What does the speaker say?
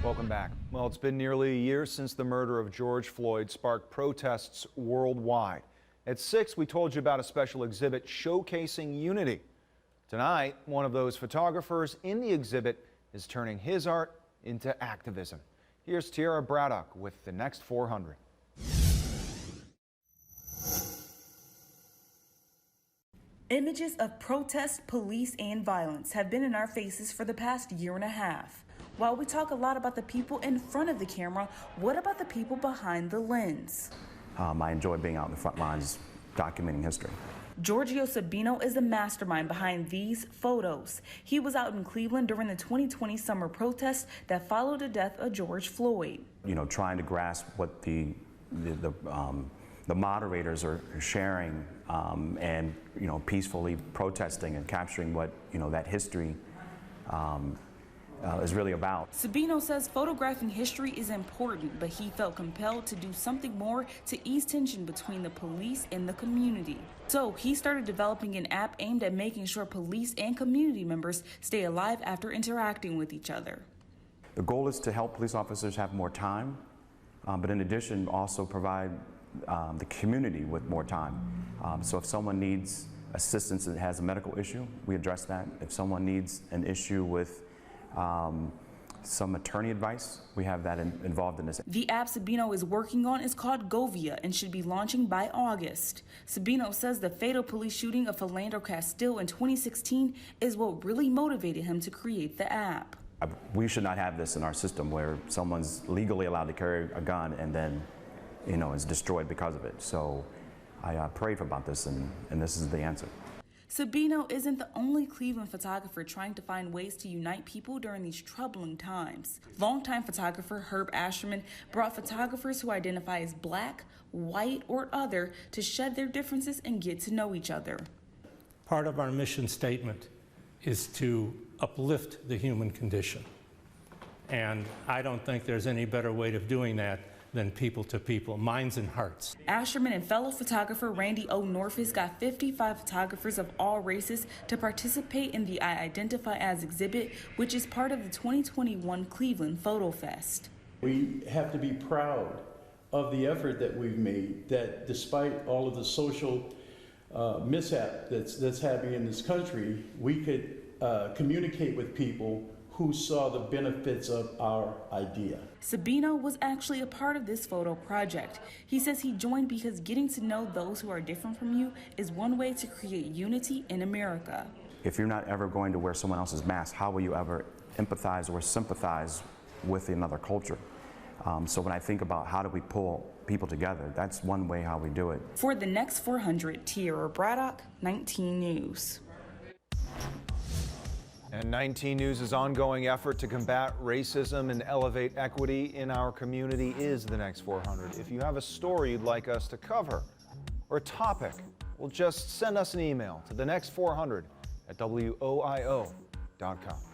Welcome back. Well, it's been nearly a year since the murder of George Floyd sparked protests worldwide. At 6, we told you about a special exhibit showcasing unity. Tonight, one of those photographers in the exhibit is turning his art into activism. Here's Tiara Braddock with the next 400. Images of protest, police, and violence have been in our faces for the past year and a half. While we talk a lot about the people in front of the camera, what about the people behind the lens? I enjoy being out in the front lines documenting history. Giorgio Sabino is the mastermind behind these photos. He was out in Cleveland during the 2020 summer protests that followed the death of George Floyd. You know, trying to grasp what the moderators are sharing and, you know, peacefully protesting and capturing what, you know, that history is really about. Sabino says photographing history is important, but he felt compelled to do something more to ease tension between the police and the community. So he started developing an app aimed at making sure police and community members stay alive after interacting with each other. The goal is to help police officers have more time, but in addition also provide the community with more time. So if someone needs assistance that has a medical issue, we address that. If someone needs an issue with some attorney advice, we have that involved in this. The app Sabino is working on is called Govia and should be launching by August. Sabino says the fatal police shooting of Philando Castile in 2016 is what really motivated him to create the app. We should not have this in our system where someone's legally allowed to carry a gun and then, you know, is destroyed because of it. So I prayed about this, and this is the answer. Sabino isn't the only Cleveland photographer trying to find ways to unite people during these troubling times. Longtime photographer Herb Asherman brought photographers who identify as black, white, or other to shed their differences and get to know each other. Part of our mission statement is to uplift the human condition. And I don't think there's any better way of doing that than people to people, minds and hearts. Asherman and fellow photographer Randy O. Norfus got 55 photographers of all races to participate in the I Identify As exhibit, which is part of the 2021 Cleveland Photo Fest. We have to be proud of the effort that we've made, that despite all of the social mishap that's happening in this country, we could communicate with people who saw the benefits of our idea. Sabino was actually a part of this photo project. He says he joined because getting to know those who are different from you is one way to create unity in America. If you're not ever going to wear someone else's mask, how will you ever empathize or sympathize with another culture? So when I think about how do we pull people together, that's one way how we do it. For the next 400, Tiara Braddock, 19 News. And 19 News' ongoing effort to combat racism and elevate equity in our community is the next 400. If you have a story you'd like us to cover or a topic, well, just send us an email to the next 400 at woio.com.